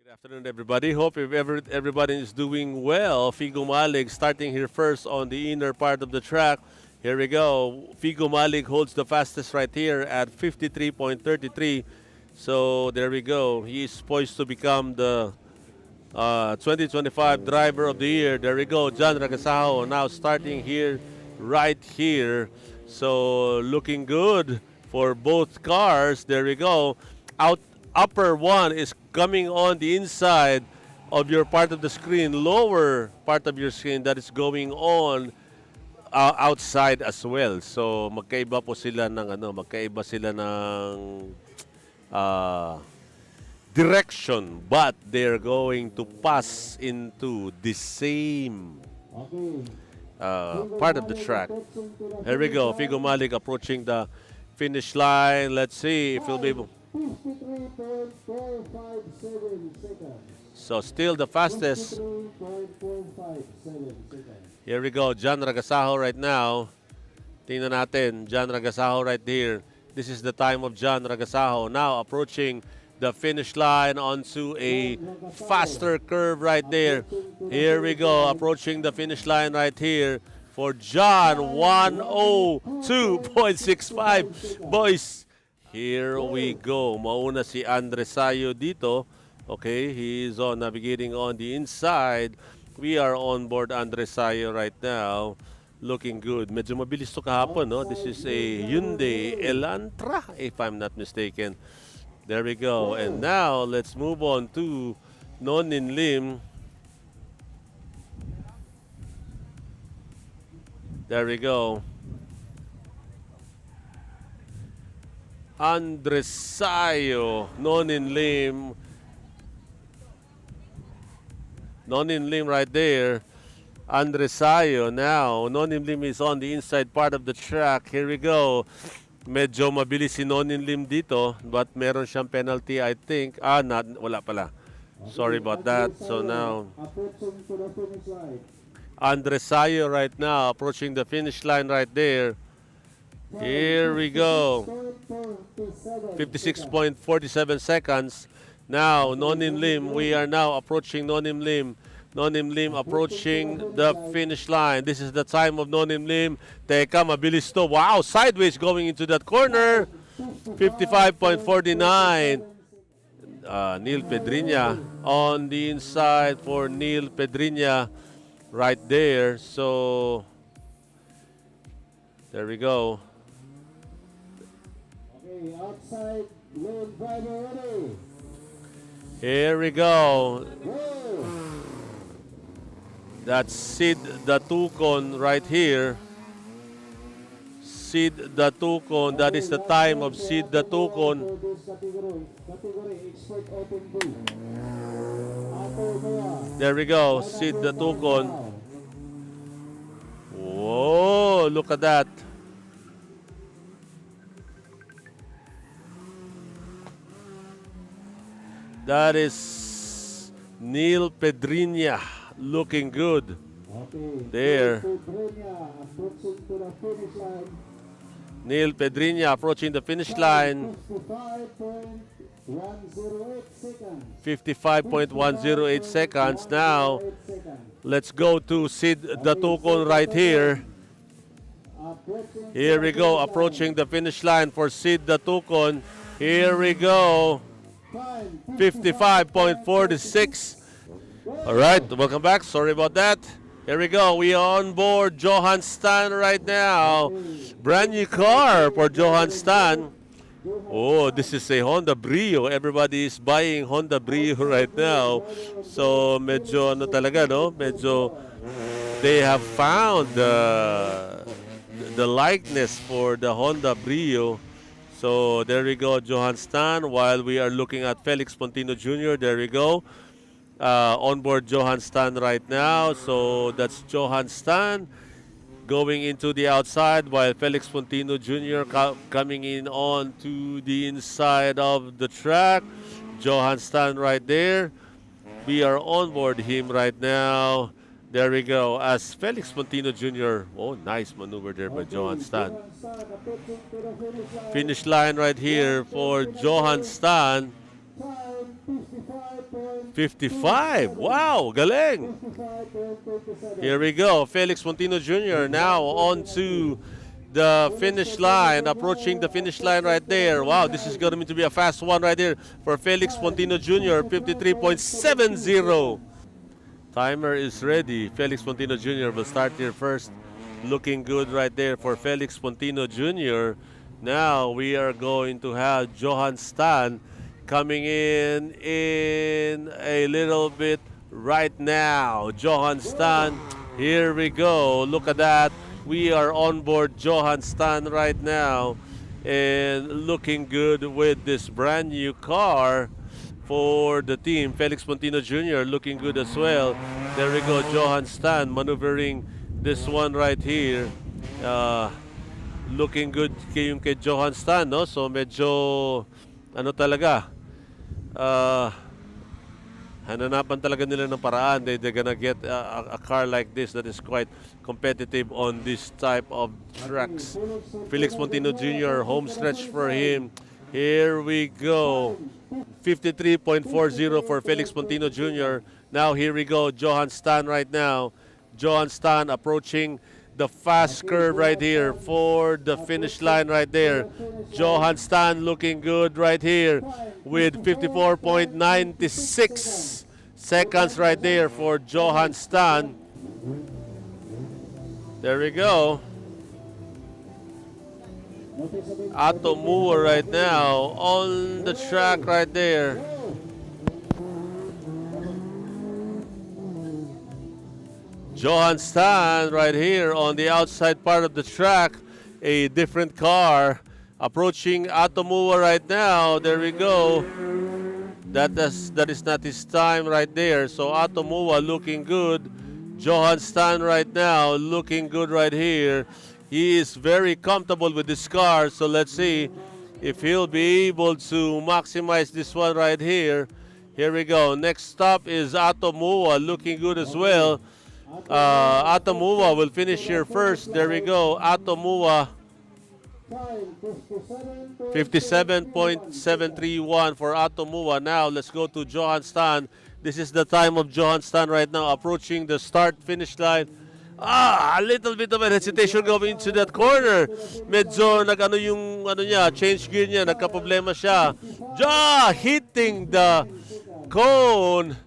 Good afternoon, everybody. Hope everybody is doing well. Figo Malig starting here first on the inner part of the track. Here we go. Figo Malig holds the fastest right here at 53.33. So there we go. He is poised to become the 2025 Driver of the Year. There we go. John Ragasaho now starting here, right here. So looking good for both cars. There we go. Upper one is coming on the inside of your part of the screen. Lower part of your screen that is going on outside as well. So magkaiba po sila ng magkaiba sila ng direction, but they're going to pass into the same part of the track. Here we go. Figo Malik approaching the finish line. Let's see if he'll be able. 53.457 seconds. So still the fastest. 53.457 seconds. Here we go. John Ragasaho right now. Tingnan natin. John Ragasaho right here. This is the time of John Ragasaho. Now approaching the finish line onto a faster curve right there. Here we go. Approaching the finish line right here for John. 102.65. Boys, here we go. Mauna si Andresayo dito. Okay, he is on navigating on the inside. We are on board Andresayo right now. Looking good. Medyo mabilis to kahapon, no? This is a Hyundai Elantra, if I'm not mistaken. There we go. And now, let's move on to Nonin Lim. There we go. Andresayo, Nonin Lim right there. Andresayo now. Nonin Lim is on the inside part of the track. Here we go. Medyo mabilis si Nonin Lim dito, but meron siyang penalty, I think. Wala pala. Sorry about that. So now, Andresayo right now approaching the finish line right there. Here we go. 56.47 seconds. Now, Nonin Lim. We are now approaching Nonin Lim. Nonin Lim approaching the finish line. This is the time of Nonin Lim. Teka, mabilis to. Wow, sideways going into that corner. 55.49. Neil Pedriña on the inside for Neil Pedriña right there. So, there we go. Outside, lane driver ready. Here we go. That's Sid Datukon right here. Sid Datukon. That is the time of Sid Datukon. Category Exp Opn. There we go. Sid Datukon. Whoa, look at that. That is Neil Pedriña looking good there. Neil Pedriña approaching the finish line. 55.108 seconds. Now, let's go to Sid Datukon right here. Here we go, approaching the finish line for Sid Datukon. Here we go. 55.46. All right, welcome back. Sorry about that. Here we go. We are on board Johan Stan right now. Brand new car for Johan Stan. Oh, this is a Honda Brio. Everybody is buying Honda Brio right now. So, medyo talaga, no? Medyo they have found the likeness for the Honda Brio. So there we go, Johan Stan. While we are looking at Felix Pontino Jr., there we go. On board Johan Stan right now. So that's Johan Stan going into the outside while Felix Pontino Jr. coming in on to the inside of the track. Johan Stan right there. We are on board him right now. There we go. As Felix Pontino Jr. Oh, nice maneuver there by Johan Stan. Finish line right here for Johan Stan. 55. Wow, galing. 55.27. Here we go. Felix Montino Jr. now on to the finish line, approaching the finish line right there. Wow, this is going to be a fast one right here for Felix Montino Jr. 53.70. Timer is ready. Felix Montino Jr. will start here first. Looking good right there for Felix Montino Jr. Now we are going to have Johan Stan coming in a little bit right now. Johan Stan, here we go. Look at that. We are on board Johan Stan right now and looking good with this brand new car for the team. Felix Montino Jr. looking good as well. There we go. Johan Stan maneuvering this one right here. Looking good yung kay Johan Stan, no? So medyo ano talaga, hananapan talaga nila ng paraan. They're gonna get a car like this that is quite competitive on this type of tracks. Felix Montino Jr., home stretch for him. Here we go. 53.40 for Felix Montino Jr. Now here we go. Johan Stan right now. Johan Stan approaching the fast curve right here for the finish line right there. Johan Stan looking good right here with 54.96 seconds right there for Johan Stan. There we go. Otto Moore right now on the track right there. Johan Stan right here on the outside part of the track. A different car approaching Atomua right now. There we go. That is not his time right there. So Atomua looking good. Johan Stan right now looking good right here. He is very comfortable with this car. So let's see if he'll be able to maximize this one right here. Here we go. Next stop is Atomua looking good as well. Atomua will finish here first. There we go. Atomua 57.731 for Atomua. Now let's go to Johan Stan. This is the time of Johan Stan right now approaching the start-finish line. A little bit of a hesitation going into that corner. Medyo nag-ano yung niya, change gear niya, nagka-problema siya. Hitting the cone.